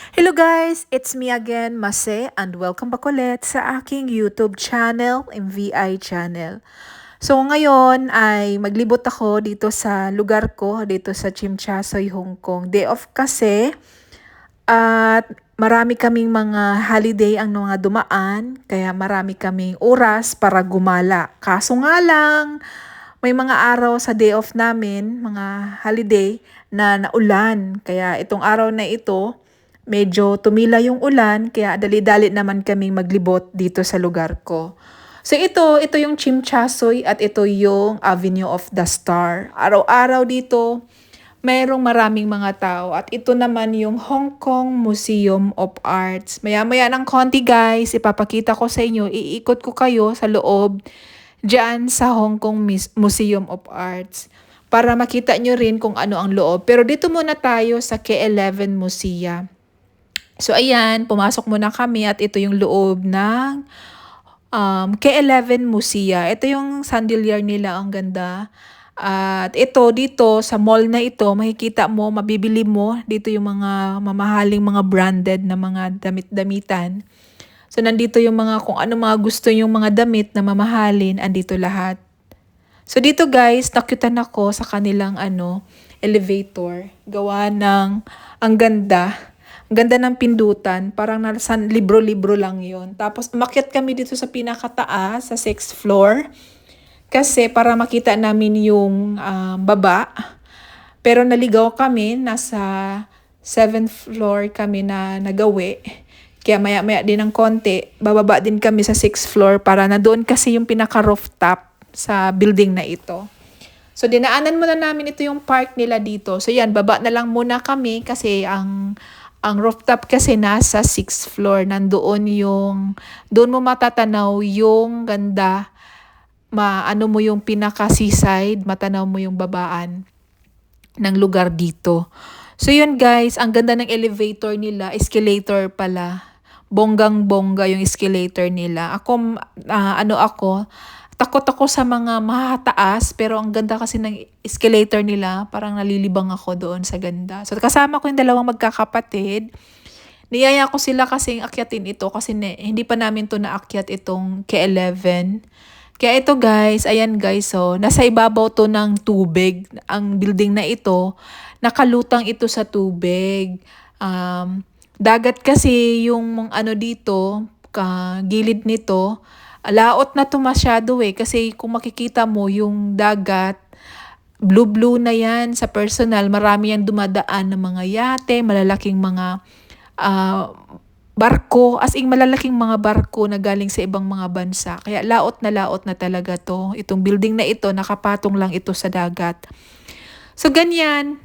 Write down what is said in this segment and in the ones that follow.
Hello guys, it's me again, Mase, and welcome back ulit sa aking YouTube channel, MVI channel. So ngayon ay maglibot ako dito sa lugar ko, dito sa Chimchasoy, Hong Kong. Day off kasi at marami kaming mga holiday ang mga dumaan, kaya marami kaming oras para gumala. Kaso nga lang, may mga araw sa day off namin, mga holiday, na naulan. Kaya itong araw na ito, medyo tumila yung ulan, kaya dali-dali naman kaming maglibot dito sa lugar ko. So ito yung Chimchasoy at ito yung Avenue of the Star. Araw-araw dito, mayroong maraming mga tao at ito naman yung Hong Kong Museum of Arts. Maya-maya ng konti guys, ipapakita ko sa inyo, iikot ko kayo sa loob dyan sa Hong Kong Museum of Arts para makita nyo rin kung ano ang loob. Pero dito muna tayo sa K11 Musea. So ayan, pumasok muna kami at ito yung loob ng K11 Musea. Ito yung sandalier nila, ang ganda. At ito dito sa mall na ito, makikita mo, mabibili mo dito yung mga mamahaling mga branded na mga damit-damitan. So nandito yung mga kung ano mga gusto yung mga damit na mamahalin, andito lahat. So dito guys, nakyutan ako sa kanilang elevator. Gawa ng ang ganda. Ang ganda ng pindutan, parang nasa libro-libro lang yon. Tapos umakyat kami dito sa pinakataas, sa 6th floor. Kasi para makita namin yung baba. Pero naligaw kami, nasa 7th floor kami na nagawi. Kaya maya-maya din ng konti, bababa din kami sa 6th floor para na doon kasi yung pinaka-rooftop sa building na ito. So dinaanan muna namin ito yung park nila dito. So yan, baba na lang muna kami kasi ang rooftop kasi nasa 6th floor. Doon mo matatanaw yung ganda, maano mo yung pinaka seaside, matanaw mo yung babaan ng lugar dito. So yun guys, ang ganda ng elevator nila, escalator pala. Bonggang-bongga yung escalator nila. Ako, takot ako sa mga mahataas, pero ang ganda kasi ng escalator nila, parang nalilibang ako doon sa ganda. So kasama ko yung dalawang magkakapatid. Niyaya ko sila kasing akyatin ito kasi hindi pa namin to naakyat itong K11. Kaya ito guys, ayan guys, so nasa ibabaw to ng tubig. Ang building na ito, nakalutang ito sa tubig. Dagat kasi yung dito, gilid nito, laot na to masyado kasi kung makikita mo yung dagat, blue-blue na yan sa personal. Marami yan dumadaan ng mga yate, malalaking mga barko, as in malalaking mga barko na galing sa ibang mga bansa. Kaya laot na talaga to. Itong building na ito, nakapatong lang ito sa dagat. So ganyan,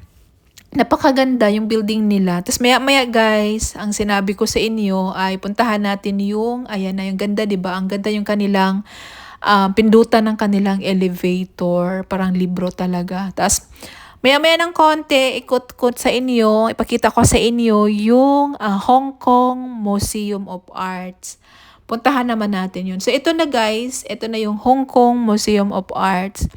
napakaganda yung building nila. Tapos maya-maya guys, ang sinabi ko sa inyo ay puntahan natin yung, ayan na yung ganda, diba? Ang ganda yung kanilang pindutan ng kanilang elevator. Parang libro talaga. Tapos maya-maya ng konti, ikot-kot sa inyo, ipakita ko sa inyo yung Hong Kong Museum of Arts. Puntahan naman natin yun. So ito na guys, ito na yung Hong Kong Museum of Arts.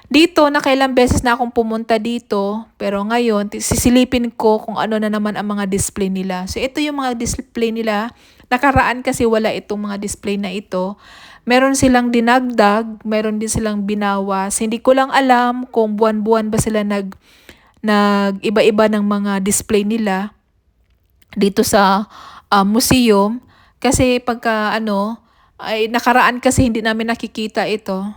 Dito, nakailang beses na akong pumunta dito, pero ngayon, sisilipin ko kung ano na naman ang mga display nila. So ito yung mga display nila. Nakaraan kasi wala itong mga display na ito. Meron silang dinagdag, meron din silang binawas. Hindi ko lang alam kung buwan-buwan ba sila nag-iba-iba ng mga display nila dito sa museum. Kasi pagka ay nakaraan kasi hindi namin nakikita ito.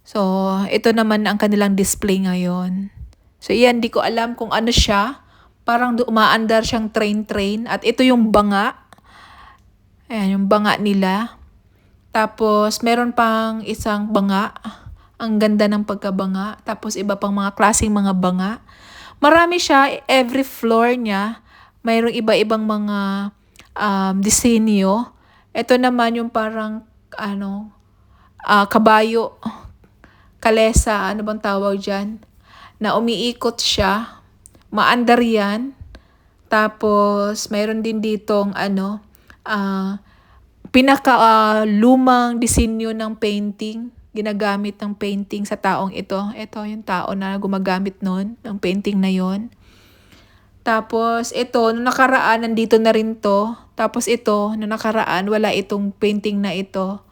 So, ito naman ang kanilang display ngayon. So, iyan, di ko alam kung ano siya. Parang umaandar siyang train. At ito yung banga. Ayan, yung banga nila. Tapos, meron pang isang banga. Ang ganda ng pagkabanga. Tapos, iba pang mga klaseng mga banga. Marami siya. Every floor niya, mayroong iba-ibang mga disenyo. Ito naman yung parang, kabayo. Kalesa, ano bang tawag dyan? Na umiikot siya. Maandar yan. Tapos, mayroon din ditong lumang disenyo ng painting, ginagamit ng painting sa taong ito. Ito yung tao na gumagamit nun, ng painting na yon. Tapos ito, nung nakaraan, nandito na rin to. Tapos ito, nung nakaraan, wala itong painting na ito.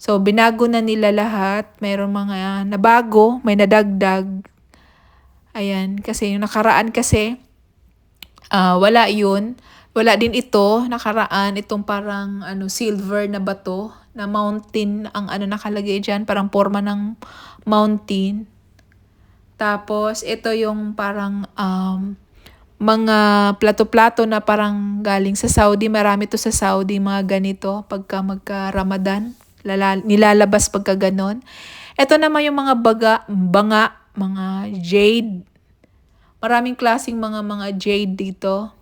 So, binago na nila lahat. Mayroong mga nabago, may nadagdag. Ayan, kasi yung nakaraan kasi, wala yun. Wala din ito, nakaraan, itong parang silver na bato, na mountain, ang nakalagay dyan, parang forma ng mountain. Tapos, ito yung parang mga plato-plato na parang galing sa Saudi. Marami to sa Saudi, mga ganito, pagka magka-Ramadan. Nilalabas pagka ganon. Ito naman yung mga banga, mga jade. Maraming klaseng mga jade dito.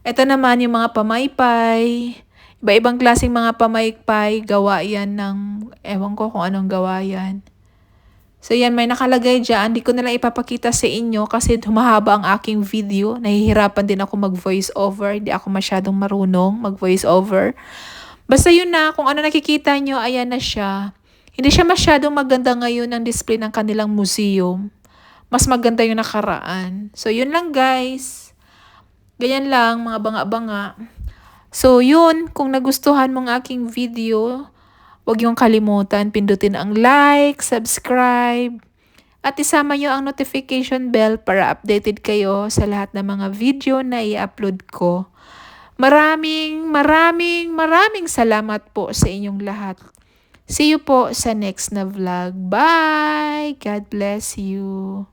Ito naman yung mga pamaypay. Iba-ibang klaseng mga pamaypay. Gawa yan ng, ewan ko kung anong gawa yan. So yan, may nakalagay dyan. Hindi ko nalang ipapakita sa inyo kasi humahaba ang aking video. Nahihirapan din ako mag-voice over. Hindi ako masyadong marunong mag-voice over. Basta yun na, kung ano nakikita nyo, ayan na siya. Hindi siya masyadong maganda ngayon ang display ng kanilang museum. Mas maganda yung nakaraan. So yun lang guys. Ganyan lang, mga banga-banga. So yun, kung nagustuhan mong aking video, huwag niyong kalimutan, pindutin ang like, subscribe, at isama niyo ang notification bell para updated kayo sa lahat ng mga video na i-upload ko. Maraming salamat po sa inyong lahat. See you po sa next na vlog. Bye! God bless you.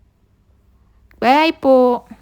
Bye po!